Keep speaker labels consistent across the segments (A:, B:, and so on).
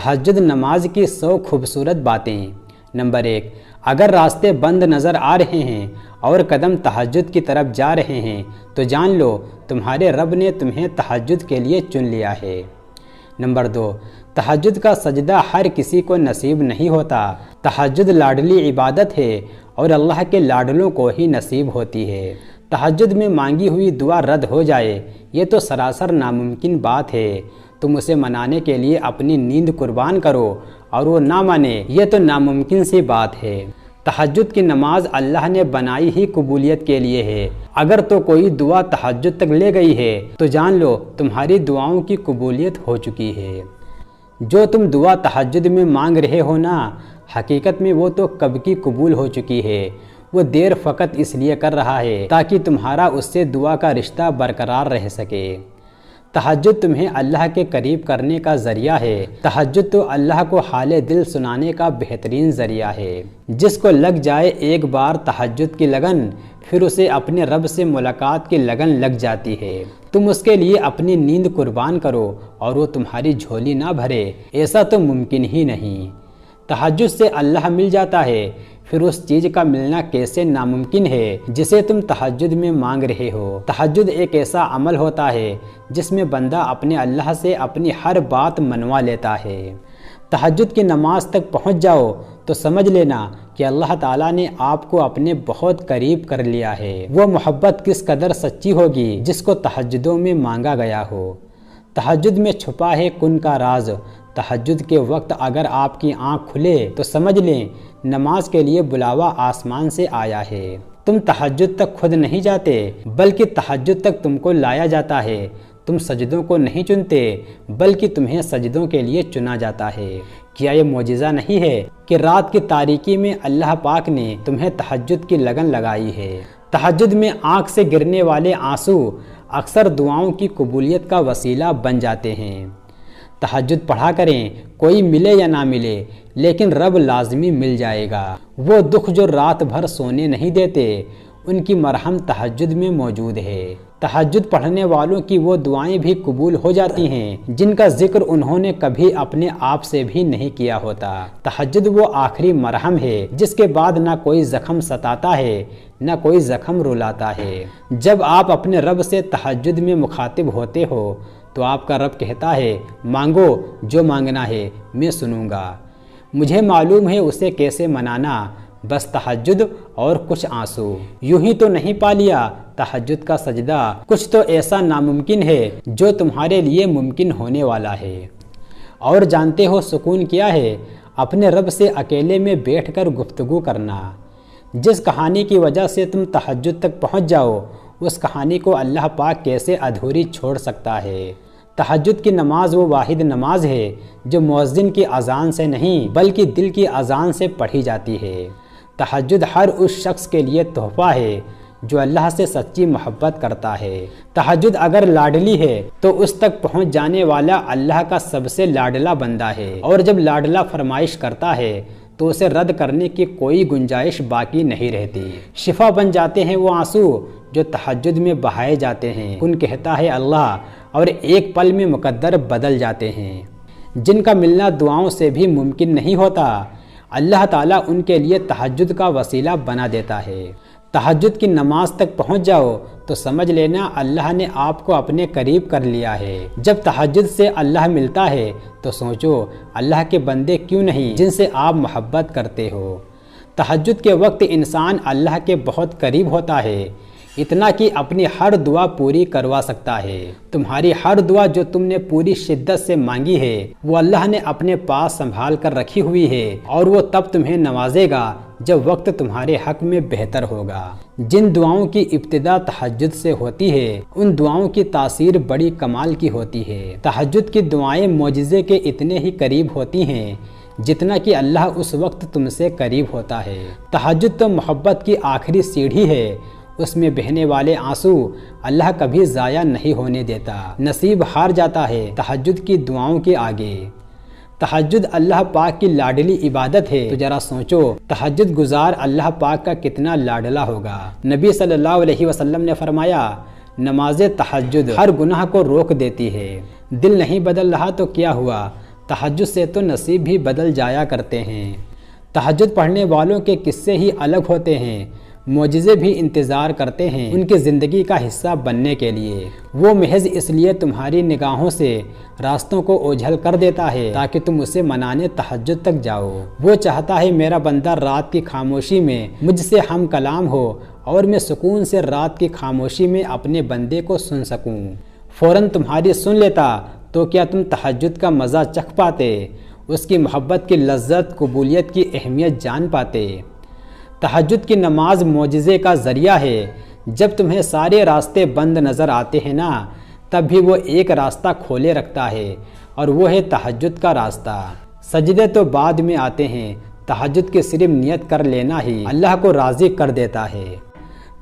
A: تہجد نماز کی 100 خوبصورت باتیں۔ نمبر 1، اگر راستے بند نظر آ رہے ہیں اور قدم تہجد کی طرف جا رہے ہیں تو جان لو تمہارے رب نے تمہیں تہجد کے لیے چن لیا ہے۔ نمبر 2، تہجد کا سجدہ ہر کسی کو نصیب نہیں ہوتا۔ تہجد لاڈلی عبادت ہے اور اللہ کے لاڈلوں کو ہی نصیب ہوتی ہے۔ تہجد میں مانگی ہوئی دعا رد ہو جائے یہ تو سراسر ناممکن بات ہے۔ تم اسے منانے کے لیے اپنی نیند قربان کرو اور وہ نہ مانے یہ تو ناممکن سی بات ہے۔ تہجد کی نماز اللہ نے بنائی ہی قبولیت کے لیے ہے۔ اگر تو کوئی دعا تہجد تک لے گئی ہے تو جان لو تمہاری دعاؤں کی قبولیت ہو چکی ہے۔ جو تم دعا تہجد میں مانگ رہے ہو نا، حقیقت میں وہ تو کب کی قبول ہو چکی ہے۔ وہ دیر فقط اس لیے کر رہا ہے تاکہ تمہارا اس سے دعا کا رشتہ برقرار رہ سکے۔ تہجد تمہیں اللہ کے قریب کرنے کا ذریعہ ہے۔ تہجد تو اللہ کو حال دل سنانے کا بہترین ذریعہ ہے۔ جس کو لگ جائے ایک بار تہجد کی لگن، پھر اسے اپنے رب سے ملاقات کی لگن لگ جاتی ہے۔ تم اس کے لیے اپنی نیند قربان کرو اور وہ تمہاری جھولی نہ بھرے، ایسا تو ممکن ہی نہیں۔ تہجد سے اللہ مل جاتا ہے، پھر اس چیز کا ملنا کیسے ناممکن ہے جسے تم تہجد میں مانگ رہے ہو۔ تہجد ایک ایسا عمل ہوتا ہے جس میں بندہ اپنے اللہ سے اپنی ہر بات منوا لیتا ہے۔ تہجد کی نماز تک پہنچ جاؤ تو سمجھ لینا کہ اللہ تعالیٰ نے آپ کو اپنے بہت قریب کر لیا ہے۔ وہ محبت کس قدر سچی ہوگی جس کو تہجدوں میں مانگا گیا ہو۔ تہجد میں چھپا ہے کن کا راز۔ تہجد کے وقت اگر آپ کی آنکھ کھلے تو سمجھ لیں نماز کے لیے بلاوا آسمان سے آیا ہے۔ تم تہجد تک خود نہیں جاتے بلکہ تہجد تک تم کو لایا جاتا ہے۔ تم سجدوں کو نہیں چنتے بلکہ تمہیں سجدوں کے لیے چنا جاتا ہے۔ کیا یہ معجزہ نہیں ہے کہ رات کی تاریکی میں اللہ پاک نے تمہیں تہجد کی لگن لگائی ہے؟ تہجد میں آنکھ سے گرنے والے آنسو اکثر دعاؤں کی قبولیت کا وسیلہ بن جاتے ہیں۔ تہجد پڑھا کریں، کوئی ملے یا نہ ملے لیکن رب لازمی مل جائے گا۔ وہ دکھ جو رات بھر سونے نہیں دیتے ان کی مرہم تہجد میں موجود ہے۔ تہجد پڑھنے والوں کی وہ دعائیں بھی قبول ہو جاتی ہیں جن کا ذکر انہوں نے کبھی اپنے آپ سے بھی نہیں کیا ہوتا۔ تہجد وہ آخری مرہم ہے جس کے بعد نہ کوئی زخم ستاتا ہے نہ کوئی زخم رلاتا ہے۔ جب آپ اپنے رب سے تہجد میں مخاطب ہوتے ہو تو آپ کا رب کہتا ہے مانگو جو مانگنا ہے میں سنوں گا۔ مجھے معلوم ہے اسے کیسے منانا، بس تہجد اور کچھ آنسو۔ یوں ہی تو نہیں پا لیا تہجد کا سجدہ، کچھ تو ایسا ناممکن ہے جو تمہارے لیے ممکن ہونے والا ہے۔ اور جانتے ہو سکون کیا ہے؟ اپنے رب سے اکیلے میں بیٹھ کر گفتگو کرنا۔ جس کہانی کی وجہ سے تم تہجد تک پہنچ جاؤ اس کہانی کو اللہ پاک کیسے ادھوری چھوڑ سکتا ہے؟ تہجد کی نماز وہ واحد نماز ہے جو مؤذن کی اذان سے نہیں بلکہ دل کی اذان سے پڑھی جاتی ہے۔ تہجد ہر اس شخص کے لیے تحفہ ہے جو اللہ سے سچی محبت کرتا ہے۔ تہجد اگر لاڈلی ہے تو اس تک پہنچ جانے والا اللہ کا سب سے لاڈلا بندہ ہے، اور جب لاڈلا فرمائش کرتا ہے تو اسے رد کرنے کی کوئی گنجائش باقی نہیں رہتی۔ شفا بن جاتے ہیں وہ آنسو جو تہجد میں بہائے جاتے ہیں، کن کہتا ہے اللہ، اور ایک پل میں مقدر بدل جاتے ہیں۔ جن کا ملنا دعاؤں سے بھی ممکن نہیں ہوتا اللہ تعالیٰ ان کے لیے تہجد کا وسیلہ بنا دیتا ہے۔ تہجد کی نماز تک پہنچ جاؤ تو سمجھ لینا اللہ نے آپ کو اپنے قریب کر لیا ہے۔ جب تہجد سے اللہ ملتا ہے تو سوچو اللہ کے بندے کیوں نہیں جن سے آپ محبت کرتے ہو۔ تہجد کے وقت انسان اللہ کے بہت قریب ہوتا ہے، اتنا کہ اپنی ہر دعا پوری کروا سکتا ہے۔ تمہاری ہر دعا جو تم نے پوری شدت سے مانگی ہے وہ اللہ نے اپنے پاس سنبھال کر رکھی ہوئی ہے، اور وہ تب تمہیں نوازے گا جب وقت تمہارے حق میں بہتر ہوگا۔ جن دعاؤں کی ابتدا تہجد سے ہوتی ہے ان دعاؤں کی تاثیر بڑی کمال کی ہوتی ہے۔ تہجد کی دعائیں معجزے کے اتنے ہی قریب ہوتی ہیں جتنا کہ اللہ اس وقت تم سے قریب ہوتا ہے۔ تہجد تو محبت کی آخری سیڑھی ہے، اس میں بہنے والے آنسو اللہ کبھی ضائع نہیں ہونے دیتا۔ نصیب ہار جاتا ہے تہجد کی دعاؤں کے آگے۔ تہجد اللہ پاک کی لاڈلی عبادت ہے تو ذرا سوچو تہجد گزار اللہ پاک کا کتنا لاڈلا ہوگا۔ نبی صلی اللہ علیہ وسلم نے فرمایا نماز تہجد ہر گناہ کو روک دیتی ہے۔ دل نہیں بدل رہا تو کیا ہوا، تہجد سے تو نصیب بھی بدل جایا کرتے ہیں۔ تہجد پڑھنے والوں کے قصے ہی الگ ہوتے ہیں، معجزے بھی انتظار کرتے ہیں ان کی زندگی کا حصہ بننے کے لیے۔ وہ محض اس لیے تمہاری نگاہوں سے راستوں کو اوجھل کر دیتا ہے تاکہ تم اسے منانے تہجد تک جاؤ۔ وہ چاہتا ہے میرا بندہ رات کی خاموشی میں مجھ سے ہم کلام ہو اور میں سکون سے رات کی خاموشی میں اپنے بندے کو سن سکوں۔ فوراً تمہاری سن لیتا تو کیا تم تہجد کا مزہ چکھ پاتے، اس کی محبت کی لذت، قبولیت کی اہمیت جان پاتے۔ تہجد کی نماز معجزے کا ذریعہ ہے۔ جب تمہیں سارے راستے بند نظر آتے ہیں نا، تب بھی وہ ایک راستہ کھولے رکھتا ہے اور وہ ہے تہجد کا راستہ۔ سجدے تو بعد میں آتے ہیں، تہجد کی صرف نیت کر لینا ہی اللہ کو راضی کر دیتا ہے۔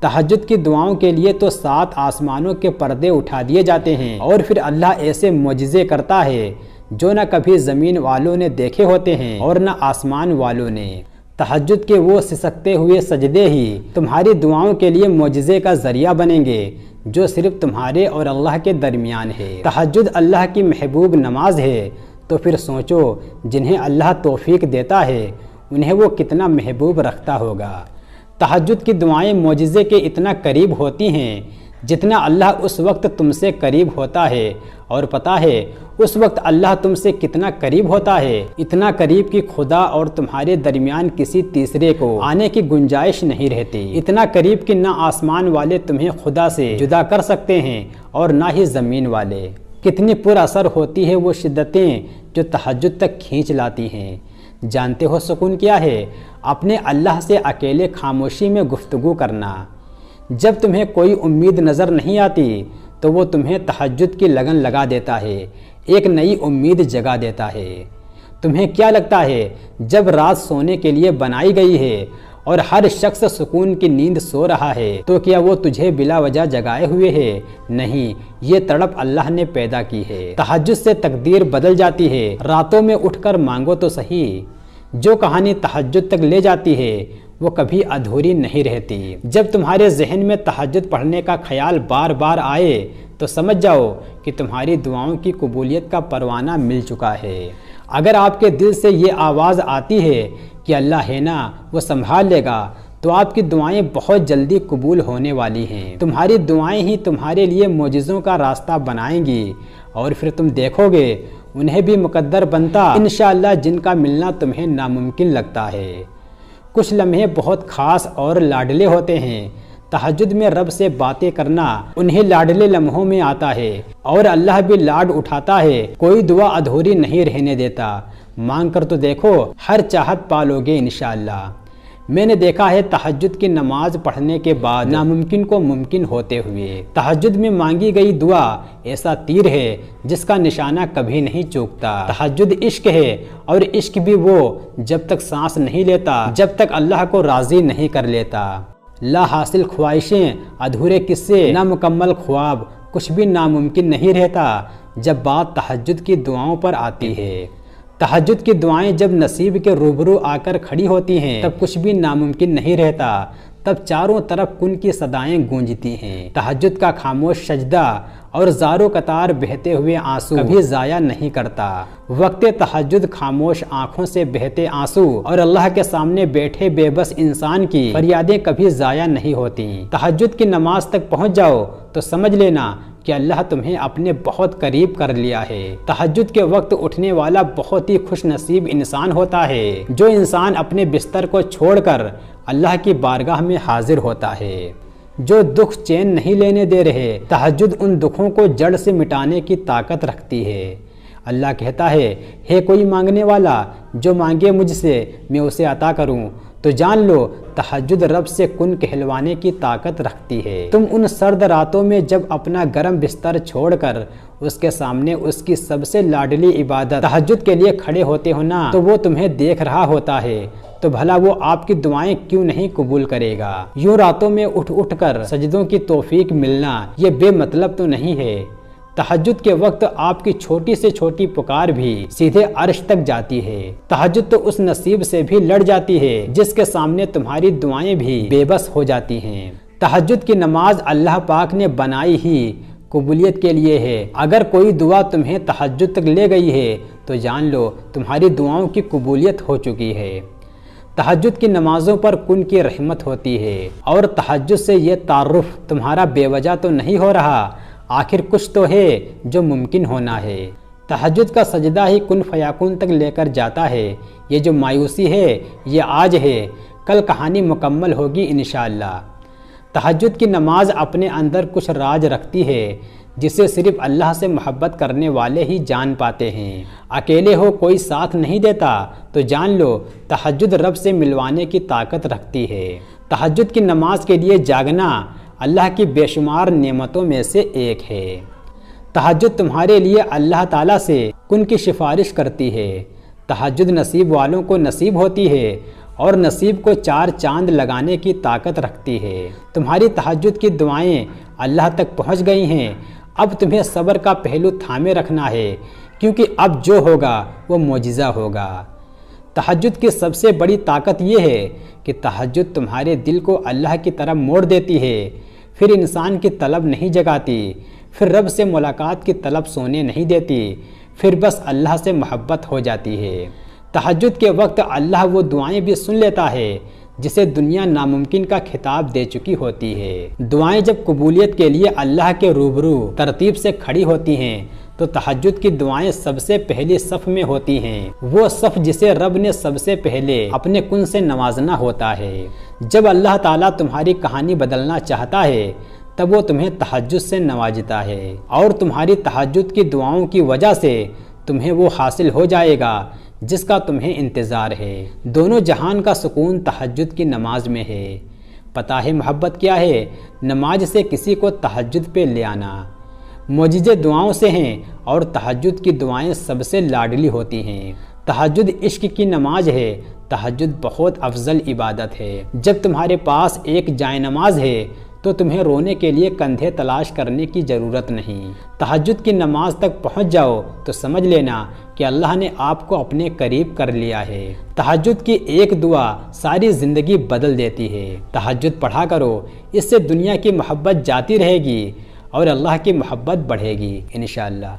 A: تہجد کی دعاؤں کے لیے تو 7 آسمانوں کے پردے اٹھا دیے جاتے ہیں اور پھر اللہ ایسے معجزے کرتا ہے جو نہ کبھی زمین والوں نے دیکھے ہوتے ہیں اور نہ آسمان والوں نے۔ تہجد کے وہ سسکتے ہوئے سجدے ہی تمہاری دعاؤں کے لیے معجزے کا ذریعہ بنیں گے جو صرف تمہارے اور اللہ کے درمیان ہے۔ تہجد اللہ کی محبوب نماز ہے، تو پھر سوچو جنہیں اللہ توفیق دیتا ہے انہیں وہ کتنا محبوب رکھتا ہوگا۔ تہجد کی دعائیں معجزے کے اتنا قریب ہوتی ہیں جتنا اللہ اس وقت تم سے قریب ہوتا ہے، اور پتہ ہے اس وقت اللہ تم سے کتنا قریب ہوتا ہے، اتنا قریب کہ خدا اور تمہارے درمیان کسی تیسرے کو آنے کی گنجائش نہیں رہتی، اتنا قریب کہ نہ آسمان والے تمہیں خدا سے جدا کر سکتے ہیں اور نہ ہی زمین والے۔ کتنی پر اثر ہوتی ہے وہ شدتیں جو تہجد تک کھینچ لاتی ہیں۔ جانتے ہو سکون کیا ہے؟ اپنے اللہ سے اکیلے خاموشی میں گفتگو کرنا۔ جب تمہیں کوئی امید نظر نہیں آتی تو وہ تمہیں تہجد کی لگن لگا دیتا ہے، ایک نئی امید جگا دیتا ہے۔ تمہیں کیا لگتا ہے جب رات سونے کے لیے بنائی گئی ہے اور ہر شخص سکون کی نیند سو رہا ہے تو کیا وہ تجھے بلا وجہ جگائے ہوئے ہے؟ نہیں، یہ تڑپ اللہ نے پیدا کی ہے۔ تہجد سے تقدیر بدل جاتی ہے۔ راتوں میں اٹھ کر مانگو تو صحیح۔ جو کہانی تہجد تک لے جاتی ہے وہ کبھی ادھوری نہیں رہتی۔ جب تمہارے ذہن میں تہجد پڑھنے کا خیال بار بار آئے تو سمجھ جاؤ کہ تمہاری دعاؤں کی قبولیت کا پروانہ مل چکا ہے۔ اگر آپ کے دل سے یہ آواز آتی ہے کہ اللہ ہے نا، وہ سنبھال لے گا، تو آپ کی دعائیں بہت جلدی قبول ہونے والی ہیں۔ تمہاری دعائیں ہی تمہارے لیے معجزوں کا راستہ بنائیں گی اور پھر تم دیکھو گے انہیں بھی مقدر بنتا انشاءاللہ جن کا ملنا تمہیں ناممکن لگتا ہے۔ کچھ لمحے بہت خاص اور لاڈلے ہوتے ہیں۔ تہجد میں رب سے باتیں کرنا انہیں لاڈلے لمحوں میں آتا ہے اور اللہ بھی لاڈ اٹھاتا ہے، کوئی دعا ادھوری نہیں رہنے دیتا۔ مانگ کر تو دیکھو، ہر چاہت پالو گے انشاءاللہ۔ میں نے دیکھا ہے تہجد کی نماز پڑھنے کے بعد ناممکن کو ممکن ہوتے ہوئے۔ تہجد میں مانگی گئی دعا ایسا تیر ہے جس کا نشانہ کبھی نہیں چوکتا۔ تہجد عشق ہے، اور عشق بھی وہ جب تک سانس نہیں لیتا، جب تک اللہ کو راضی نہیں کر لیتا۔ لا حاصل خواہشیں، ادھورے قصے، نامکمل خواب، کچھ بھی ناممکن نہیں رہتا جب بات تہجد کی دعاؤں پر آتی ہے۔ تہجد کی دعائیں جب نصیب کے روبرو آ کر کھڑی ہوتی ہیں تب کچھ بھی ناممکن نہیں رہتا، تب چاروں طرف کن کی صدائیں گونجتی ہیں۔ تہجد کا خاموش سجدہ اور زارو قطار بہتے ہوئے آنسو کبھی ضائع نہیں کرتا۔ وقت تہجد خاموش آنکھوں سے بہتے آنسو اور اللہ کے سامنے بیٹھے بے بس انسان کی فریادیں کبھی ضائع نہیں ہوتی۔ تہجد کی نماز تک پہنچ جاؤ تو سمجھ لینا کہ اللہ تمہیں اپنے بہت قریب کر لیا ہے۔ تہجد کے وقت اٹھنے والا بہت ہی خوش نصیب انسان ہوتا ہے، جو انسان اپنے بستر کو چھوڑ کر اللہ کی بارگاہ میں حاضر ہوتا ہے۔ جو دکھ چین نہیں لینے دے رہے، تہجد ان دکھوں کو جڑ سے مٹانے کی طاقت رکھتی ہے۔ اللہ کہتا ہے کوئی مانگنے والا، جو مانگے مجھ سے میں اسے عطا کروں۔ تو جان لو تہجد رب سے کن کہلوانے کی طاقت رکھتی ہے۔ تم ان سرد راتوں میں جب اپنا گرم بستر چھوڑ کر اس کے سامنے اس کی سب سے لاڈلی عبادت تہجد کے لیے کھڑے ہوتے ہو نا، تو وہ تمہیں دیکھ رہا ہوتا ہے، تو بھلا وہ آپ کی دعائیں کیوں نہیں قبول کرے گا؟ یوں راتوں میں اٹھ اٹھ کر سجدوں کی توفیق ملنا یہ بے مطلب تو نہیں ہے۔ تہجد کے وقت آپ کی چھوٹی سے چھوٹی پکار بھی سیدھے عرش تک جاتی ہے۔ تہجد تو اس نصیب سے بھی لڑ جاتی ہے جس کے سامنے تمہاری دعائیں بھی بے بس ہو جاتی ہیں۔ تہجد کی نماز اللہ پاک نے بنائی ہی قبولیت کے لیے ہے۔ اگر کوئی دعا تمہیں تہجد تک لے گئی ہے تو جان لو تمہاری دعاؤں کی قبولیت ہو چکی ہے۔ تہجد کی نمازوں پر کن کی رحمت ہوتی ہے، اور تہجد سے یہ تعارف تمہارا بے وجہ تو نہیں ہو رہا، آخر کچھ تو ہے جو ممکن ہونا ہے۔ تہجد کا سجدہ ہی کن فیکون تک لے کر جاتا ہے۔ یہ جو مایوسی ہے یہ آج ہے، کل کہانی مکمل ہوگی انشاءاللہ۔ تہجد کی نماز اپنے اندر کچھ راز رکھتی ہے جسے صرف اللہ سے محبت کرنے والے ہی جان پاتے ہیں۔ اکیلے ہو کوئی ساتھ نہیں دیتا تو جان لو تہجد رب سے ملوانے کی طاقت رکھتی ہے۔ تہجد کی نماز کے لیے جاگنا اللہ کی بے شمار نعمتوں میں سے ایک ہے۔ تہجد تمہارے لیے اللہ تعالیٰ سے کن کی سفارش کرتی ہے۔ تہجد نصیب والوں کو نصیب ہوتی ہے اور نصیب کو چار چاند لگانے کی طاقت رکھتی ہے۔ تمہاری تہجد کی دعائیں اللہ تک پہنچ گئی ہیں، اب تمہیں صبر کا پہلو تھامے رکھنا ہے، کیونکہ اب جو ہوگا وہ معجزہ ہوگا۔ تہجد کی سب سے بڑی طاقت یہ ہے کہ تہجد تمہارے دل کو اللہ کی طرف موڑ دیتی ہے، پھر انسان کی طلب نہیں جگاتی، پھر رب سے ملاقات کی طلب سونے نہیں دیتی، پھر بس اللہ سے محبت ہو جاتی ہے۔ تہجد کے وقت اللہ وہ دعائیں بھی سن لیتا ہے جسے دنیا ناممکن کا خطاب دے چکی ہوتی ہے۔ دعائیں جب قبولیت کے لیے اللہ کے روبرو ترتیب سے کھڑی ہوتی ہیں تو تہجد کی دعائیں سب سے پہلی صف میں ہوتی ہیں، وہ صف جسے رب نے سب سے پہلے اپنے کن سے نوازنا ہوتا ہے۔ جب اللہ تعالیٰ تمہاری کہانی بدلنا چاہتا ہے تب وہ تمہیں تہجد سے نوازتا ہے، اور تمہاری تہجد کی دعاؤں کی وجہ سے تمہیں وہ حاصل ہو جائے گا جس کا تمہیں انتظار ہے۔ دونوں جہان کا سکون تہجد کی نماز میں ہے۔ پتہ ہے محبت کیا ہے؟ نماز سے کسی کو تہجد پہ لے آنا۔ معجزے دعاؤں سے ہیں اور تہجد کی دعائیں سب سے لاڈلی ہوتی ہیں۔ تہجد عشق کی نماز ہے۔ تہجد بہت افضل عبادت ہے۔ جب تمہارے پاس ایک جائے نماز ہے تو تمہیں رونے کے لیے کندھے تلاش کرنے کی ضرورت نہیں۔ تہجد کی نماز تک پہنچ جاؤ تو سمجھ لینا کہ اللہ نے آپ کو اپنے قریب کر لیا ہے۔ تہجد کی ایک دعا ساری زندگی بدل دیتی ہے۔ تہجد پڑھا کرو، اس سے دنیا کی محبت جاتی رہے گی اور اللہ کی محبت بڑھے گی انشاءاللہ۔